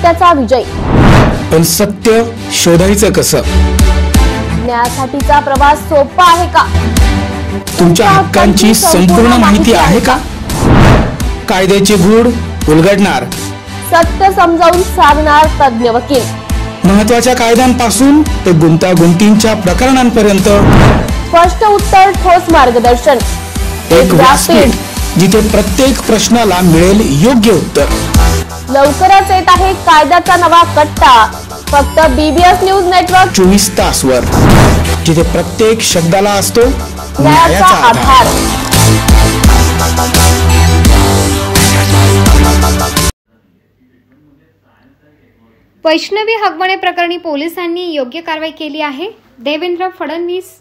असत्याचा विजय। पण सत्य शोधायचं कसं? न्यायासाठीचा प्रवास सोपा आहे का? तुमच्या हक्कांची संपूर्ण माहिती आहे का? कायद्याचे गूढ उलगडणार, सत्य समजावून सांगणार तज्ञ वकील। महत्त्वाच्या कायद्यांपासून ते गुंतागुंतींच्या प्रकरणांपर्यंत स्पष्ट उत्तर, ठोस मार्गदर्शन। एक व्यासपीठ जिथे प्रत्येक प्रश्नाला मिळेल योग्य उत्तर। लवकरच येत आहे कायद्याचा नवा कट्टा, फक्त BBS न्यूज नेटवर्क 24 तासवर, जिथे प्रत्येक शब्दाला असतो न्यायाचा आधार। वैष्णवी हगवणे प्रकरणी पोलिसांनी योग्य कारवाई केली आहे। देवेंद्र फडणवीस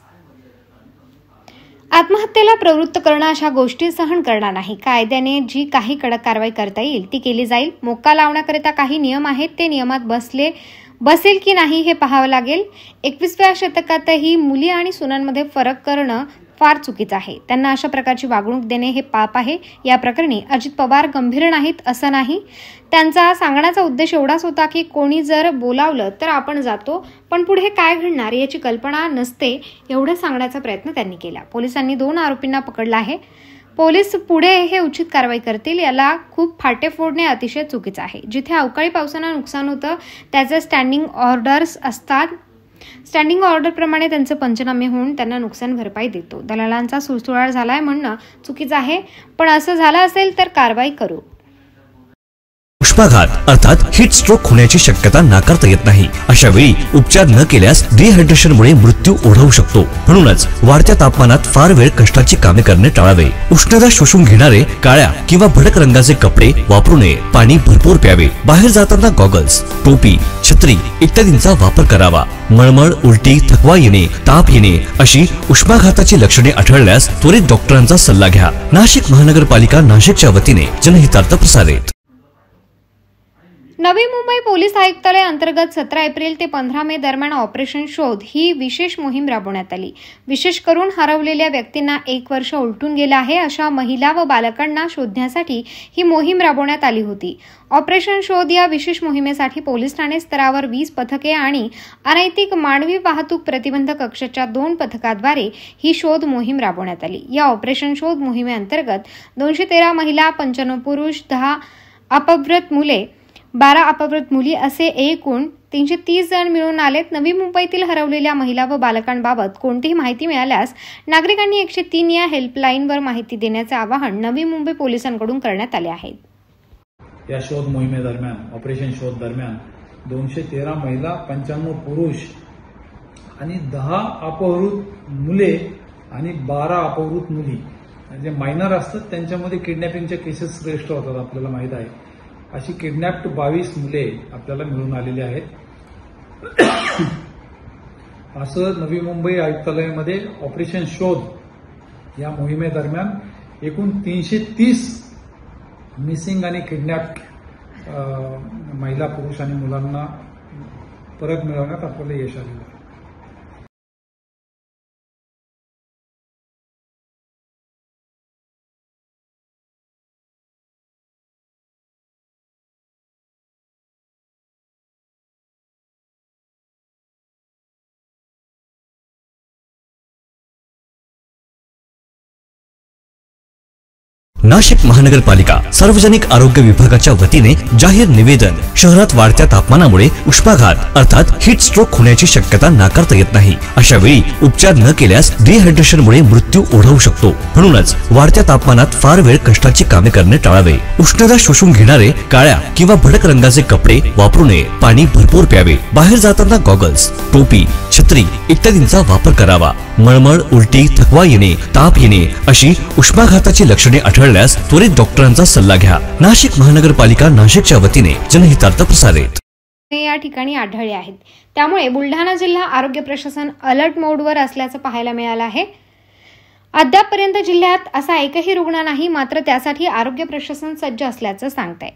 आत्महत्येला प्रवृत्त करणं अशा गोष्टी सहन करणार नाही। कायद्याने जी काही कडक कारवाई करता येईल ती केली जाईल। मोक्का लावण्याकरिता काही नियम आहेत, ते नियमात बसेल की नाही हे पाहावं लागेल। 21व्या शतकातही मुली आणि सुनांमध्ये फरक करणं फार चुकीचं आहे। त्यांना अशा प्रकारची वागणूक देणे हे पाप आहे। या प्रकरणी अजित पवार गंभीर नाहीत असं नाही, त्यांचा सांगण्याचा उद्देश एवढाच होता की कोणी जर बोलावलं तर आपण जातो, पण पुढे काय घडणार याची कल्पना नसते, एवढं सांगण्याचा प्रयत्न त्यांनी केला। पोलिसांनी 2 आरोपींना पकडलं आहे। पोलीस पुढे हे उचित कारवाई करतील, याला खूप फाटे फोडणे अतिशय चुकीचं आहे। जिथे अवकाळी पावसानं नुकसान होतं त्याचे स्टँडिंग ऑर्डर्स असतात, स्टँडिंग ऑर्डर प्रमाणे त्यांचे पंचनामे होऊन त्यांना नुकसान भरपाई देतो। दलालांचा सुळसुळाट झालाय म्हणणं चुकीचं आहे, पण असं झालं असेल तर कारवाई करू। उष्माघात अर्थात हीट स्ट्रोक होण्याची शक्यता नाकारता येत नाही। अशा वेळी उपचार न केल्यास डिहायड्रेशनमुळे मृत्यू ओढवू शकतो। म्हणूनच वाढत्या तापमानात फार वेळ कष्टाची कामे करणे टाळावे। उष्णता शोषून घेणारे काळ्या किंवा भडक रंगाचे कपडे वापरू नये। पाणी भरपूर प्यावे। बाहेर जाताना गॉगल्स, टोपी, छत्री इत्यादींचा वापर करावा। मळमळ, उलटी, थकवा येणे, ताप येणे अशी उष्माघाताची लक्षणे आढळल्यास त्वरित डॉक्टरांचा सल्ला घ्या। नाशिक महानगरपालिका नाशिकच्या वतीने जनहितार्थ प्रसारित। नवी मुंबई पोलीस आयुक्तालय अंतर्गत 17 एप्रिल ते 15 मे दरम्यान ऑपरेशन शोध ही विशेष मोहीम राबवण्यात आली। विशेष करून हरवलेल्या व्यक्तींना 1 वर्ष उलटून गेलं आहे अशा महिला व बालकांना शोधण्यासाठी ही मोहीम राबवण्यात आली होती। ऑपरेशन शोध या विशेष मोहिमेसाठी पोलीस ठाणे स्तरावर 20 पथके आणि अनैतिक मानवी वाहतूक प्रतिबंधक कक्षाच्या 2 पथकाद्वारे ही शोध मोहीम राबवण्यात आली। या ऑपरेशन शोध मोहिमेअंतर्गत 213 महिला, 95 पुरुष, 10 अपहृत मुले, 12 अपहृत मुली असे एकूण 330 जण मिळून आलेत। नवी मुंबईतील हरवलेल्या महिला व बालकांबाबत कोणतीही माहिती मिळाल्यास नागरिकांनी 103 या हेल्पलाईनवर माहिती देण्याचे आवाहन नवी मुंबई पोलिसांकडून करण्यात आले आहे। या शोध मोहिमेदरम्यान, ऑपरेशन शोध दरम्यान 213 महिला, 95 पुरुष आणि 10 अपहृत मुले आणि 12 अपहृत मुली, जे मायनर असतात त्यांच्यामध्ये किडनॅपिंगच्या केसेस रजिस्टर होतात, आपल्याला माहित आहे। अशी किडनॅप्ड 22 मुले आपल्याला मिळून आलेली आहेत। असं नवी मुंबई आयुक्तालयामध्ये ऑपरेशन शोध या मोहिमेदरम्यान एकूण 330 मिसिंग आणि किडनॅप्ड महिला, पुरुष आणि मुलांना परत मिळवण्यात आपल्याला यश आलेलं आहे। नाशिक महानगरपालिका सार्वजनिक आरोग्य विभागाच्या वतीने जाहीर निवेदन। शहरात वाढत्या तापमानामुळे उष्माघात अर्थात हीट स्ट्रोक होण्याची शक्यता नाकारता येत नाही। अशा वेळी उपचार न केल्यास डिहायड्रेशनमुळे मृत्यू ओढवू शकतो। म्हणूनच वाढत्या तापमानात फार वेळ कष्टाची कामे करणे टाळावे। उष्णता शोषून घेणारे काळ्या किंवा भडक रंगाचे कपडे वापरू नये। पाणी भरपूर प्यावे। बाहेर जाताना गॉगल्स, टोपी, छत्री इत्यादींचा वापर करावा। मळमळ, उलटी, थकवा येणे, ताप येणे अशी उष्माघाताची लक्षणे आढळल्यास त्वरित डॉक्टरांचा सल्ला घ्या। नाशिक महानगरपालिका नाशिकच्या वतीने जनहितार्थ प्रसारित। या ठिकाणी आढळले आहेत, त्यामुळे बुलढाणा जिल्हा आरोग्य प्रशासन अलर्ट मोडवर असल्याचं पाहायला मिळालं आहे। अद्यापपर्यंत जिल्ह्यात असा एकही रुग्ण नाही, मात्र त्यासाठी आरोग्य प्रशासन सज्ज असल्याचं सांगतंय।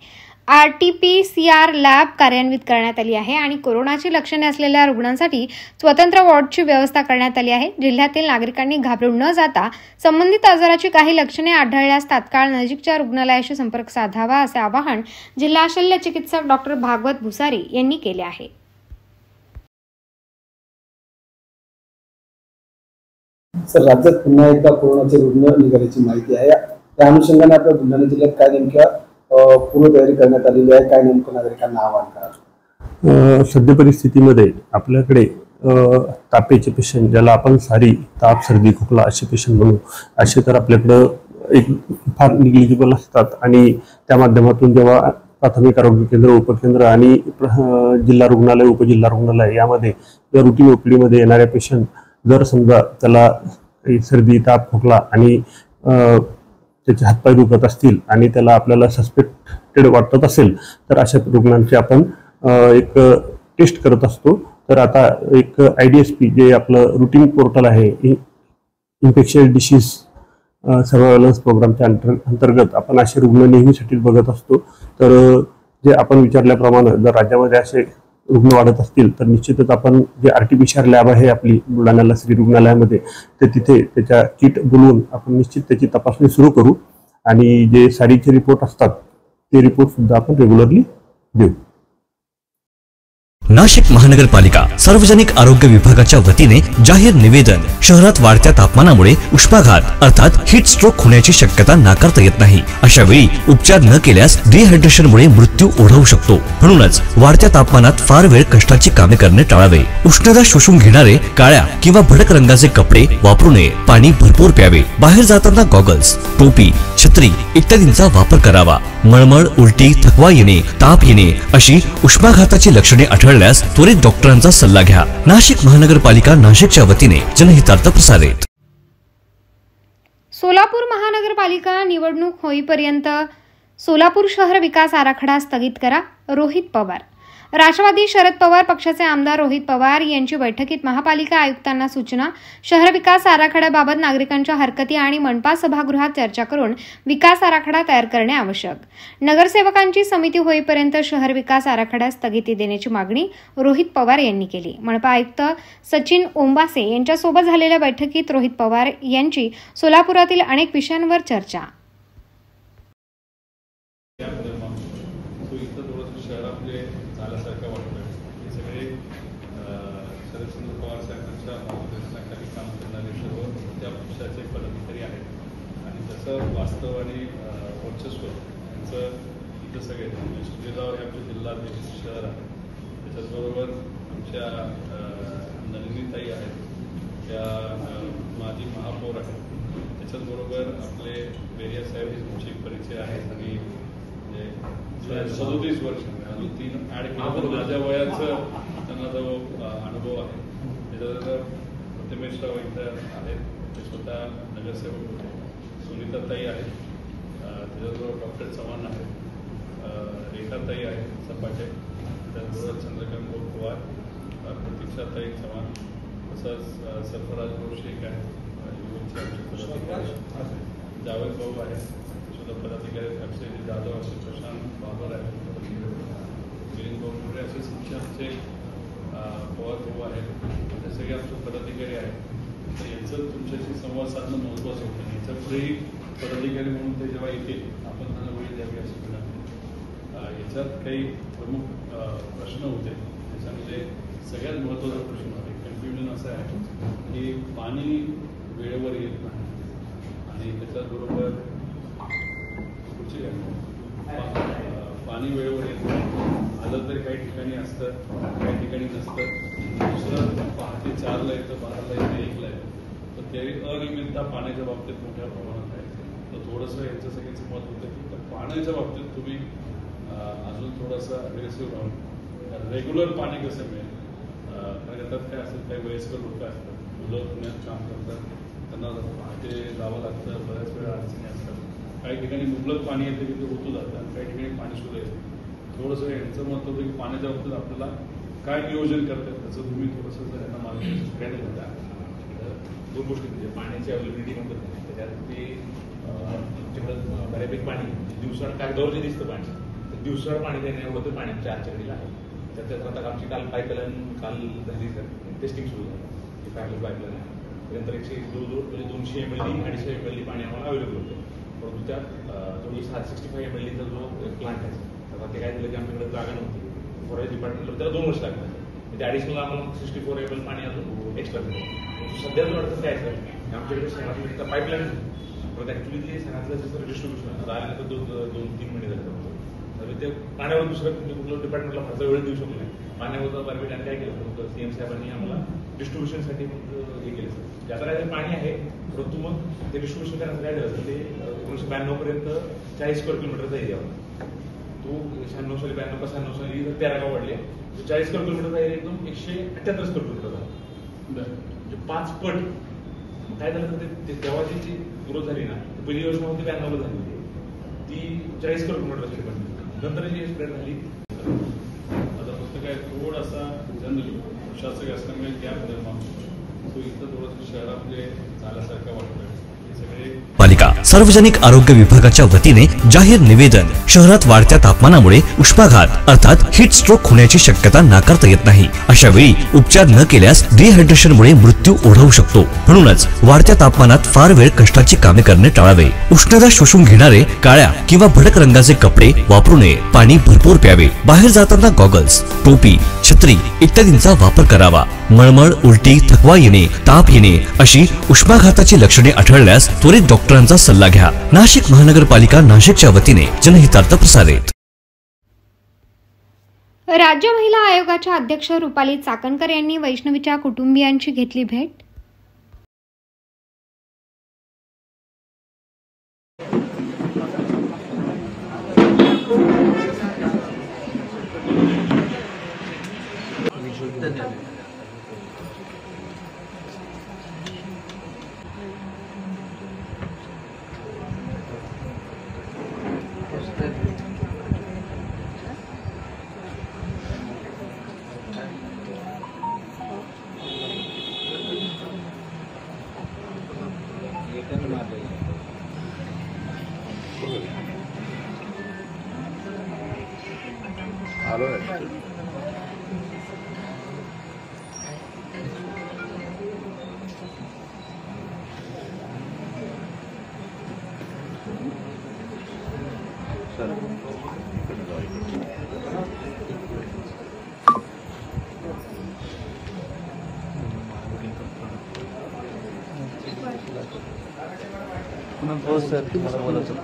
RT-PCR लॅब कार्यान्वित करण्यात आली आहे आणि कोरोनाची लक्षणे असलेल्या रुग्णांसाठी स्वतंत्र वॉर्डची व्यवस्था करण्यात आली आहे. जिल्ह्यातील नागरिकांनी घाबरून न जाता संबंधित आजाराची काही लक्षणे आढळल्यास तात्काळ नजीकच्या रुग्णालयाशी संपर्क साधावा असे आवाहन जिल्हा शल्य चिकित्सक डॉक्टर भागवत भुसारी यांनी केले आहे. सर, राज्यात पुन्हा एकदा कोरोनाचे रुग्ण निघाल्याची माहिती आहे. त्या अनुषंगाने आपल्या बुलढाणा जिल्ह्यात काय नेमक्या पूर्वतयारी करण्यात आलेली आहे, काय नेमकं नागरिकांना आवाहन करा? सध्या परिस्थितीमध्ये आपल्याकडे तापेचे पेशंट, ज्याला आपण सारी ताप, सर्दी, खोकला असे पेशंट म्हणू, असे तर आपल्याकडं एक फार निग्लिजिबल असतात आणि त्या माध्यमातून जेव्हा प्राथमिक आरोग्य केंद्र, उपकेंद्र आणि जिल्हा रुग्णालय, उपजिल्हा रुग्णालय यामध्ये या रुटीन ओपीडीमध्ये येणाऱ्या पेशंट जर समजा त्याला सर्दी, ताप, खोकला आणि त्याचे हातपाय दुखत असतील आणि त्याला आपल्याला सस्पेक्टेड वाटत असेल तर अशा रुग्णांची आपण एक टेस्ट करत असतो. तर आता एक IDSP जे आपलं रुटीन पोर्टल आहे, इन्फेक्शियस डिसीज सर्व्हायलन्स प्रोग्रामच्या अंतर्गत आपण असे रुग्ण नेहमीसाठी बघत असतो. तर जे आपण विचारल्याप्रमाणे जर राज्यामध्ये असे रुग्ण वाढत असतील तर निश्चितच आपण जे RT-PCR लॅब आहे आपली बुलढाण्याला श्री रुग्णालयामध्ये, तर तिथे त्याच्या किट बोलवून आपण निश्चित त्याची तपासणी सुरू करू आणि जे सारीचे रिपोर्ट असतात ते रिपोर्ट सुद्धा आपण रेग्युलरली देऊ. नाशिक महानगरपालिका सार्वजनिक आरोग्य विभागाच्या वतीने जाहीर निवेदन. शहरात वाढत्या तापमानामुळे उष्माघात अर्थात हीट स्ट्रोक होण्याची शक्यता नाकारता येत नाही. अशा वेळी उपचार न केल्यास डिहायड्रेशनमुळे मृत्यू ओढवू शकतो. म्हणूनच वाढत्या तापमानात फार वेळ कष्टाची कामे करणे टाळावे. उष्णता शोषून घेणारे काळ्या किंवा भडक रंगाचे कपडे वापरू नये. पाणी भरपूर प्यावे. बाहेर जाताना गॉगल्स, टोपी, छत्री इत्यादींचा वापर करावा. मळमळ, उलटी, थकवा येणे, ताप येणे अशी उष्माघाताची लक्षणे आढळल्यास त्वरित डॉक्टरांचा सल्ला घ्या. नाशिक महानगरपालिका नाशिकच्या वतीने जनहितार्थ प्रसारित. सोलापूर महानगरपालिका निवडणूक होईपर्यंत सोलापूर शहर विकास आराखडा स्थगित करा. रोहित पवार. राष्ट्रवादी शरद पवार पक्षाचे आमदार रोहित पवार यांची बैठकीत महापालिका आयुक्तांना सूचना. शहर विकास आराखड्याबाबत नागरिकांच्या हरकती आणि मनपा सभागृहात चर्चा करून विकास आराखडा तयार करणे आवश्यक. नगरसेवकांची समिती होईपर्यंत शहर विकास आराखड्यास स्थगिती देण्याची मागणी रोहित पवार यांनी केली. मनपा आयुक्त सचिन ओंबासे यांच्यासोबत झालेल्या बैठकीत रोहित पवार यांची सोलापुरातील अनेक विषयांवर चर्चा. झाल्यासारखं वाटतं. हे सगळे शरदचंद्र पवार साहेबांच्या मार्गदर्शनाखाली काम करणारे सर्व त्या पक्षाचे पदाधिकारी आहेत आणि त्याचं वास्तव आणि वर्चस्व यांचं इथं सगळे सुजितराव हे आमचे जिल्हाध्यक्ष शहर आहे. त्याच्याचबरोबर आमच्या नलिनीताई आहेत, त्या माजी महापौर आहेत. त्याच्याचबरोबर आपले बेरिया साहेब हे तुमचे परिचय आहेत आणि 37 वर्ष अजून 3 ऍड केलं. माझ्या वयाचं त्यांना जो अनुभव आहे. त्याच्यानंतर प्रतिमेशराव इथं आहेत, ते स्वतः नगरसेवक होते. सुनीताताई आहेत, त्याच्याबरोबर डॉक्टर चव्हाण आहेत, रेखाताई आहेत सपाटे, त्याचबरोबर चंद्रकांत पवार, प्रतीक्षाताई चव्हाण, तसंच सरफराज शेख आहेत, जावेद भाऊ आहेत, पदाधिकारी अक्षय जाधव, असे प्रशांत बाबर आहेत, मिलिंद भाऊ, असे शिक्षणाचे पवार भाऊ आहेत. हे सगळे आमचे पदाधिकारी आहेत. तर याचं तुमच्याशी संवाद साधणं महत्त्वाचं होतं. याच्या पुढेही पदाधिकारी म्हणून ते जेव्हा येतील आपण त्यांना वेळ द्यावी अशी विनंती. याच्यात काही प्रमुख प्रश्न होते. त्याच्यामध्ये सगळ्यात महत्त्वाचा प्रश्न आहे, कन्फ्युजन असं आहे की पाणी वेळेवर येत नाही आणि त्याच्याबरोबर पाणी वेळेवर येत नाही. आलं तर काही ठिकाणी असतं, काही ठिकाणी नसतं. दुसरं पहाटे 4ला येतं, 12ला येतं, 1ला येतं. तर ते अनियमितता पाण्याच्या बाबतीत मोठ्या प्रमाणात आहे. तर थोडंसं याचं सगळ्याचं मत होतं की पाण्याच्या बाबतीत तुम्ही अजून थोडंसं अग्रेसिव्ह राहून रेग्युलर पाणी कसं मिळेल. कारण त्यात काय असेल, काही वयस्कर लोक असतात, मुलं पुण्यात काम करतात, त्यांना पहाटे जावं लागतं, बऱ्याच वेळा अडचणी असतात. काही ठिकाणी मुबलक पाणी येते की ते होतं जातं आणि काही ठिकाणी पाणी सुद्धा येतं. थोडंसं यांचं मत होतं की पाण्याच्या बाबतीत आपल्याला काय नियोजन करतात त्याचं तुम्ही थोडंसं जर यांना मार्गदर्शन करायला होता. 2 गोष्टी म्हणजे पाण्याची अवेलेबिलिटी म्हणतात, त्याच्यात ते तुमच्याकडं बऱ्यापैकी पाणी दिवसात कागदावर जे दिसतं पाणी दिवसावर पाणी देण्यावर पाण्याच्या आचरणीला आहे. त्याच्यात आता आमची काल पाईपलाईन झाली सर, टेस्टिंग सुरू झाली. पाईपलाईन आहे त्यानंतर 200 ml 250 ml पाणी आम्हाला अवेलेबल होतं. परंतु त्यात जवळजवळ 65 ml जो प्लांट आहे आता ते काय झालं की आमच्याकडे जागा नव्हती. फॉरेस्ट डिपार्टमेंटला त्याला 2 वर्ष लागतात. म्हणजे ॲडिशनल आम्हाला 64 ml पाणी अजून एक्स्ट्रा देतो. सध्या जो अडचण काय सर आमच्याकडे शहरात पाईपलाईन परत ॲक्च्युली ते शहरातलं जसं डिस्ट्रीब्युशन आल्यानंतर 2-3 महिने झाले तर ते पाण्यावर दुसरं कुठलं डिपार्टमेंटला फारसा वेळ देऊ शकलो नाही. पाण्यावर बारबेटाने काय केलं सीएम साहेबांनी आम्हाला डिस्ट्रीब्युशनसाठी हे केलं सर. आता काय पाणी आहे परंतु मग ते डिस्ट्रीब्युशन करण्याचं काय झालं ते 1992 पर्यंत 40 स्क्वेअर किलोमीटरचा एरिया होता. तो 96 साली 92 साली 13 गाव वाढले. 40 स्क्वेअर किलोमीटरचा एरिया एकदम 178 स्क्वेअर किलोमीटर झाला. म्हणजे 5 पट. काय झालं तर तेव्हाची जी ग्रोथ झाली ना पहिली योजना होती 92 झाली होती ती 40 स्क्वेअर किलोमीटरची पण नंतर जी स्प्रेड झाली. आता फक्त काय थोडासा जनरली शासक असल्यामुळे गॅप निर्माण होतो. तो इथं थोडंसं शहरामध्ये झाल्यासारखं वाटतं. हे सगळे पालिका सार्वजनिक आरोग्य विभागाच्या वतीने जाहीर निवेदन. शहरात वाढत्या तापमानामुळे उष्माघात अर्थात हीट स्ट्रोक होण्याची शक्यता नाकारता येत नाही. अशा वेळी उपचार न केल्यास डिहायड्रेशनमुळे मृत्यू ओढवू शकतो. म्हणूनच वाढत्या तापमानात फार वेळ कष्टाची कामे करणे टाळावे. उष्णता शोषून घेणारे काळ्या किंवा भडक रंगाचे कपडे वापरू नये. पाणी भरपूर प्यावे. बाहेर जाताना गॉगल्स, टोपी, छत्री इत्यादींचा वापर करावा. मळमळ, उलटी, थकवा येणे, ताप येणे अशी उष्माघाताची लक्षणे आढळल्यास त्वरित डॉक्टरांचा सल्ला घ्या. नाशिक महानगरपालिका नाशिकच्या वतीने जनहितार्थ प्रसारित. राज्य महिला आयोगाच्या अध्यक्ष रुपाली चाकणकर यांनी वैष्णवीच्या कुटुंबियांची घेतली भेट. हो सर, तुम्हाला बोलायचं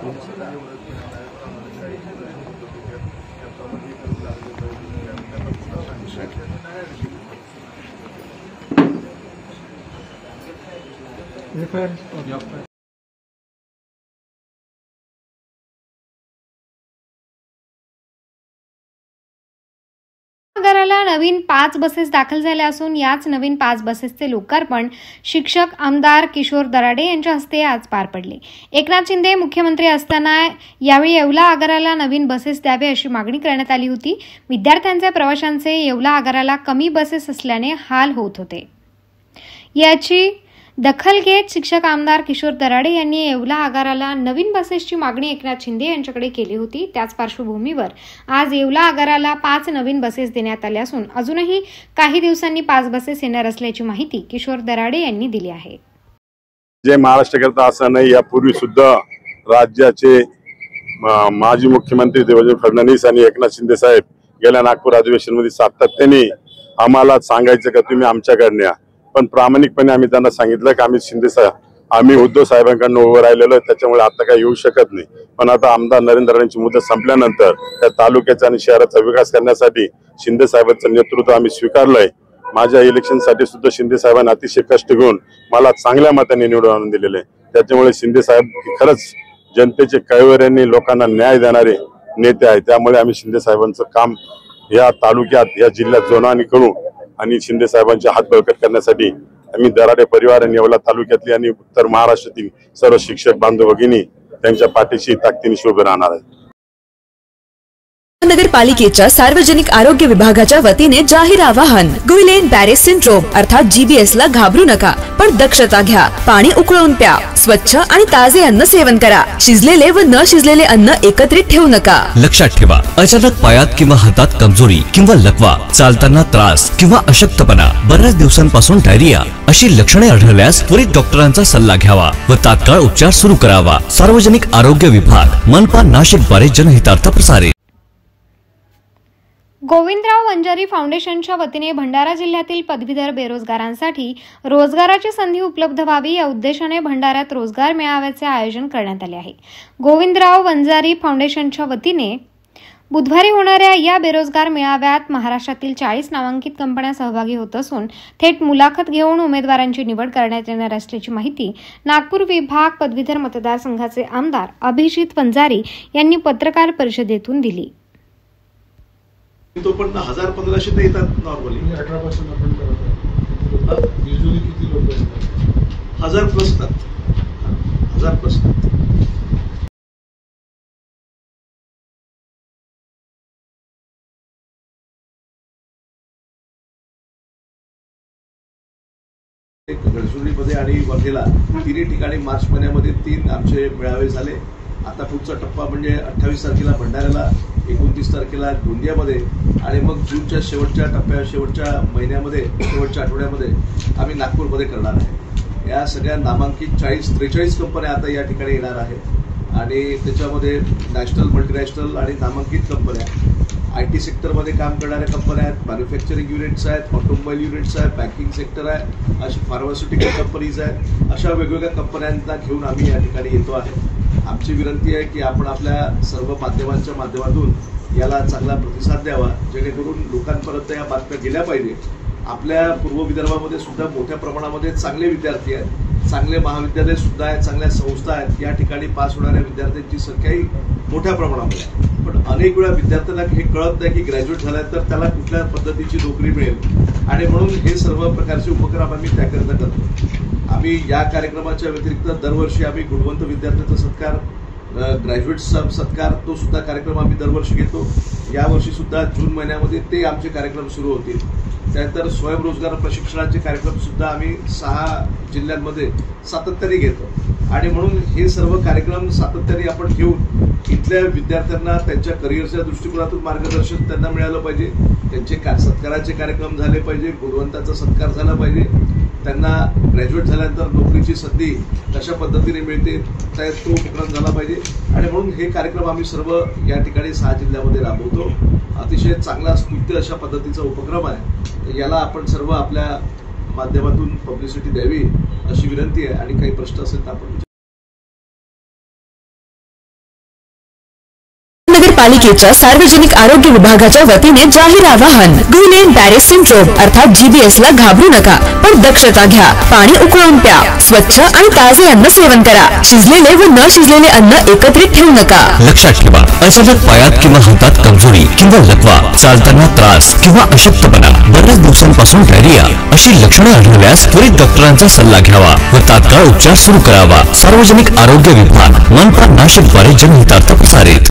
नगराला नवीन 5 बसेस दाखल झाल्या असून याच नवीन 5 बसेसचे लोकार्पण शिक्षक आमदार किशोर दराडे यांच्या हस्ते आज पार पडले. एकनाथ शिंदे मुख्यमंत्री असताना यावेळी येवला आगाराला नवीन बसेस द्यावे अशी मागणी करण्यात आली होती. विद्यार्थ्यांचे प्रवाशांचे येवला आगाराला कमी बसेस असल्याने हाल होत होते. याची दखल घेत शिक्षक आमदार किशोर दराडे यांनी येवला आगाराला नवीन बसेसची मागणी एकनाथ शिंदे यांच्याकडे केली होती. त्याच पार्श्वभूमीवर आज येवला आगाराला 5 नवीन बसेस देण्यात आल्या असून अजूनही काही दिवसांनी 5 बसेस येणार असल्याची माहिती किशोर दराडे यांनी दिली आहे. जे महाराष्ट्राकरता असं नाही, यापूर्वी सुद्धा राज्याचे माजी मुख्यमंत्री देवेंद्र फडणवीस आणि एकनाथ शिंदे साहेब गेल्या नागपूर अधिवेशनामध्ये सातत्याने आम्हाला सांगायचं का तुम्ही आमच्याकडे या, पण प्रामाणिकपणे आम्ही त्यांना सांगितलं की आम्ही उद्धव साहेबांकडून उभं राहिलेलो, त्याच्यामुळे आता काही येऊ शकत नाही. पण आता आमदार नरेंद्र राणेंची मुदत संपल्यानंतर त्या तालुक्याचा आणि शहराचा विकास करण्यासाठी शिंदे साहेबांचं नेतृत्व आम्ही स्वीकारलंय. माझ्या इलेक्शनसाठी सुद्धा शिंदे साहेबांनी अतिशय कष्ट घेऊन मला चांगल्या मताने निवडून आणून दिलेले. त्याच्यामुळे शिंदे साहेब खरंच जनतेचे कैवाऱ्यांनी लोकांना न्याय देणारे नेते आहेत. त्यामुळे आम्ही शिंदे साहेबांचं काम या तालुक्यात या जिल्ह्यात जोमाने करू आणि शिंदे साहेबांचे हात बळकट करण्यासाठी आम्ही दराडे परिवार आणि येवला तालुक्यातली आणि उत्तर महाराष्ट्रातील सर्व शिक्षक बांधव भगिनी त्यांच्या पाठीशी ताकदीने उभे राहणार आहेत. नगरपालिकेच्या सार्वजनिक आरोग्य विभागाच्या वतीने जाहीर आवाहन. गुइलेन बॅरे सिंड्रोम अर्थात GBS ला घाबरू नका, पण दक्षता घ्या. पाणी उकळून प्या. स्वच्छ आणि ताजे अन्न सेवन करा. शिजलेले व न शिजलेले अन्न एकत्रित ठेवू नका. लक्षात ठेवा, अचानक पायात किंवा हातात कमजोरी किंवा लकवा, चालताना त्रास किंवा अशक्तपणा, बऱ्याच दिवसांपासून डायरिया अशी लक्षणे आढळल्यास त्वरित डॉक्टरांचा सल्ला घ्यावा व तात्काळ उपचार सुरू करावा. सार्वजनिक आरोग्य विभाग, मनपा नाशिक द्वारे जनहितार्थ प्रसारित. गोविंदराव वंजारी फाउंडेशनच्या वतीने भंडारा जिल्ह्यातील पदवीधर बेरोजगारांसाठी रोजगाराची संधी उपलब्ध व्हावी या उद्देशाने भंडाऱ्यात रोजगार मेळाव्याचे आयोजन करण्यात आले आहे. गोविंदराव वंजारी फाउंडेशनच्या वतीने बुधवारी होणाऱ्या या बेरोजगार मेळाव्यात महाराष्ट्रातील 40 नामांकित कंपन्या सहभागी होत असून थेट मुलाखत घेऊन उमेदवारांची निवड करण्यात येणार असल्याची माहिती नागपूर विभाग पदवीधर मतदारसंघाचे आमदार अभिजित वंजारी यांनी पत्रकार परिषदेतून दिली. तो पण 1000-1500 ते येतात नॉर्मली. 18% आपण करत आहोत. युजली किती लोक येतात? 1000 प्लस येतात. 1000 प्लस. गडचिरोलीमध्ये आणि वर्धेला तिन्ही ठिकाणी मार्च महिन्यामध्ये 3 आमचे मेळावे झाले. आता पुढचा टप्पा म्हणजे 28 तारखेला भंडाऱ्याला, 29 तारखेला गोंदियामध्ये आणि मग जूनच्या शेवटच्या महिन्यामध्ये, शेवटच्या आठवड्यामध्ये आम्ही नागपूरमध्ये करणार आहे. या सगळ्या नामांकित 43 कंपन्या आता या ठिकाणी येणार आहेत आणि त्याच्यामध्ये नॅशनल, मल्टीनॅशनल आणि नामांकित कंपन्या, IT सेक्टरमध्ये काम करणाऱ्या कंपन्या आहेत, मॅन्युफॅक्चरिंग युनिट्स आहेत, ऑटोमोबाईल युनिट्स आहेत, बँकिंग सेक्टर आहे, अशी फार्मास्युटिकल कंपनीज आहेत. अशा वेगवेगळ्या कंपन्यांना घेऊन आम्ही या ठिकाणी येतो आहे. आमची विनंती आहे की आपण आपल्या सर्व माध्यमांच्या माध्यमातून याला चांगला प्रतिसाद द्यावा, जेणेकरून लोकांपर्यंत या बातम्या गेल्या पाहिजे. आपल्या पूर्व विदर्भामध्ये सुद्धा मोठ्या प्रमाणामध्ये चांगले विद्यार्थी आहेत, चांगले महाविद्यालय सुद्धा आहेत, चांगल्या संस्था आहेत. या ठिकाणी पास होणाऱ्या विद्यार्थ्यांची संख्याही मोठ्या प्रमाणामध्ये आहे. पण अनेक वेळा विद्यार्थ्यांना हे कळत नाही की ग्रॅज्युएट झाल्यानंतर त्याला कुठल्या पद्धतीची नोकरी मिळेल आणि म्हणून हे सर्व प्रकारचे उपक्रम आम्ही त्याकरिता करतो. आम्ही या कार्यक्रमाच्या व्यतिरिक्त दरवर्षी आम्ही गुणवंत विद्यार्थ्यांचा सत्कार, ग्रॅज्युएट्सचा सत्कार, तो सुद्धा कार्यक्रम आम्ही दरवर्षी घेतो. यावर्षी सुद्धा जून महिन्यामध्ये ते आमचे कार्यक्रम सुरू होतील. त्यानंतर स्वयंरोजगार प्रशिक्षणाचे कार्यक्रम सुद्धा आम्ही 6 जिल्ह्यांमध्ये सातत्याने घेतो आणि म्हणून हे सर्व कार्यक्रम सातत्याने आपण घेऊन इथल्या विद्यार्थ्यांना त्यांच्या करिअरच्या दृष्टिकोनातून मार्गदर्शन त्यांना मिळालं पाहिजे. त्यांचे सत्काराचे कार्यक्रम झाले पाहिजे, गुणवंताचा सत्कार झाला पाहिजे. त्यांना ग्रॅज्युएट झाल्यानंतर नोकरीची संधी कशा पद्धतीने मिळते तो उपक्रम झाला पाहिजे आणि म्हणून हे कार्यक्रम आम्ही सर्व या ठिकाणी 6 जिल्ह्यामध्ये राबवतो. अतिशय चांगला स्तुत्य अशा पद्धतीचा उपक्रम आहे. याला आपण सर्व आपल्या माध्यमातून पब्लिसिटी द्यावी अशी विनंती आहे आणि काही प्रश्न असेल तर आपण नगरपालिकेच्या सार्वजनिक आरोग्य विभागाच्या वतीने जाहीर आवाहन. गुइलेन बॅरे सिंड्रोम अर्थात GBS ला घाबरू नका, पण दक्षता घ्या. पाणी उकळून प्या. स्वच्छ आणि ताजे अन्न सेवन करा. शिजलेले व न शिजलेले अन्न एकत्रित ठेवू नका. लक्षात ठेवा, अचानक पायात किंवा हातात कमजोरी किंवा लकवा, चालताना त्रास किंवा अशक्तपणा, बऱ्याच दिवसांपासून डायरिया अशी लक्षणे आढळल्यास त्वरित डॉक्टरांचा सल्ला घ्यावा व तात्काळ उपचार सुरू करावा. सार्वजनिक आरोग्य विभाग, मनपा नाशिक द्वारे जनहितार्थ प्रसारित.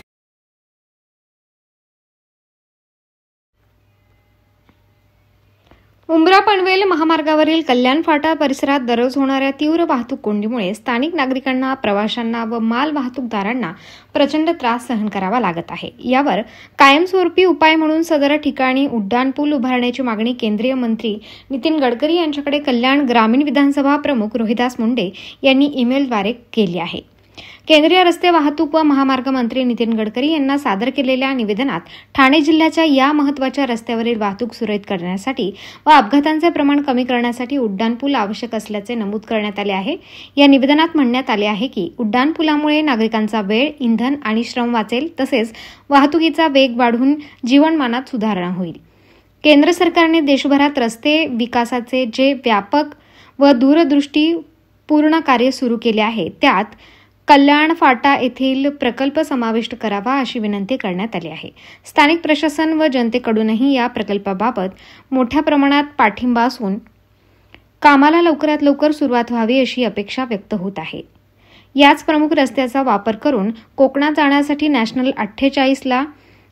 उंबरा पनवेल महामार्गावरील कल्याण फाटा परिसरात दररोज होणाऱ्या तीव्र वाहतूक कोंडीमुळे स्थानिक नागरिकांना, प्रवाशांना व माल वाहतूकदारांना प्रचंड त्रास सहन करावा लागत आहे. यावर कायमस्वरूपी उपाय म्हणून सदर ठिकाणी उड्डाणपूल उभारण्याची मागणी केंद्रीय मंत्री नितीन गडकरी यांच्याकडे कल्याण ग्रामीण विधानसभा प्रमुख रोहिदास मुंडे यांनी ईमेलद्वारे केली आहे. केंद्रीय रस्ते वाहतूक व महामार्ग मंत्री नितीन गडकरी यांना सादर केलेल्या निवेदनात ठाणे जिल्ह्याच्या या महत्त्वाच्या रस्त्यावरील वाहतूक सुरळीत करण्यासाठी व अपघातांचे प्रमाण कमी करण्यासाठी उड्डाणपूल आवश्यक असल्याचे नमूद करण्यात आले आहे. या निवेदनात म्हणण्यात आले आहे की उड्डाणपुलामुळे नागरिकांचा वेळ, इंधन आणि श्रम वाचेल, तसेच वाहतुकीचा वेग वाढून जीवनमानात सुधारणा होईल. केंद्र सरकारने देशभरात रस्ते विकासाचे जे व्यापक व दूरदृष्टीपूर्ण कार्य सुरू केले आहे त्यात कल्याण फाटा येथील प्रकल्प समाविष्ट करावा अशी विनंती करण्यात आली आहे. स्थानिक प्रशासन व जनतेकडूनही या प्रकल्पाबाबत मोठ्या प्रमाणात पाठिंबा असून कामाला लवकरात लवकर सुरुवात व्हावी अशी अपेक्षा व्यक्त होत आहे. याच प्रमुख रस्त्याचा वापर करून कोकणात जाण्यासाठी नॅशनल 48 ला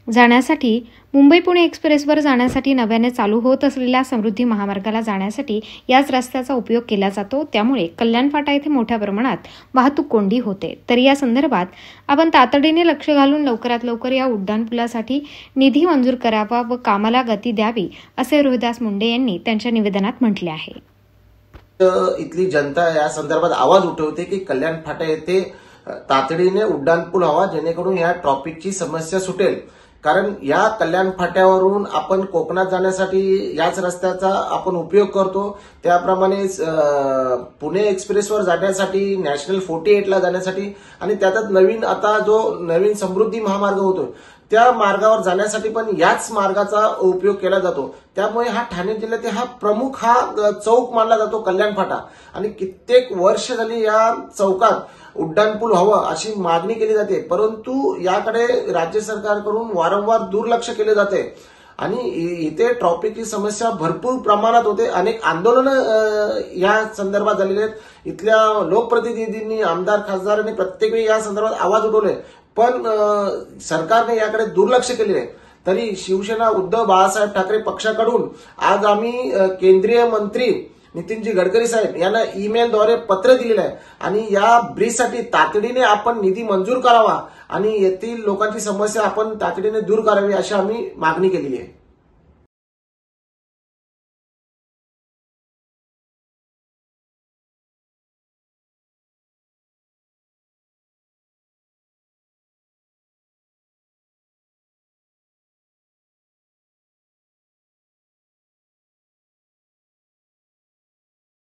जाण्यासाठी मुंबई पुणे एक्सप्रेसवर जाण्यासाठी नव्याने चालू होत असलेल्या समृद्धी महामार्गाला जाण्यासाठी याच रस्त्याचा उपयोग केला जातो. त्यामुळे कल्याण फाटा येथे मोठ्या प्रमाणात वाहतूक कोंडी होते. तर या संदर्भात आपण तातडीने लक्ष घालून लवकरात लवकर या उड्डाणपुलासाठी निधी मंजूर करावा व कामाला गती द्यावी, असे रोहिदास मुंडे यांनी त्यांच्या निवेदनात म्हटले आहे. इथली जनता या संदर्भात आवाज उठवते की कल्याण फाटा येथे तातडीने उड्डाणपूल हवा, जेणेकरून या ट्रॉफिकची समस्या सुटेल. कारण या कल्याण फाट्यावरून आपण कोकणात जाण्यासाठी याच रस्त्याचा आपण उपयोग करतो. त्याप्रमाणे पुणे एक्सप्रेसवर जाण्यासाठी, नॅशनल 48ला जाण्यासाठी आणि त्यातच नवीन आता जो नवीन समृद्धी महामार्ग होतो त्या मार्गावर जाण्यासाठी पण याच मार्गाचा उपयोग केला जातो. त्यामुळे हा ठाणे जिल्ह्यात हा प्रमुख चौक मानला जातो कल्याण फाटा. आणि कित्येक वर्ष झाली या चौकात उड्डाणपूल हवं अशी मागणी केली जाते, परंतु याकडे राज्य सरकारकडून वारंवार दुर्लक्ष केले जाते आणि इथे ट्रॉफिकची समस्या भरपूर प्रमाणात होते. अनेक आंदोलनं या संदर्भात झालेली आहेत. इथल्या लोकप्रतिनिधींनी, आमदार, खासदारांनी प्रत्येक वेळी या संदर्भात आवाज उठवले, पण सरकारने याकडे दुर्लक्ष केले आहे. तरी शिवसेना उद्धव बाळासाहेब ठाकरे पक्षाकडून आज आम्ही केंद्रीय मंत्री नितीनजी गडकरी साहेब यांना ईमेलद्वारे पत्र दिलेलं आहे आणि या ब्रिजसाठी तातडीने आपण निधी मंजूर करावा आणि येथील लोकांची समस्या आपण तातडीने दूर करावी अशी आम्ही मागणी केलेली आहे.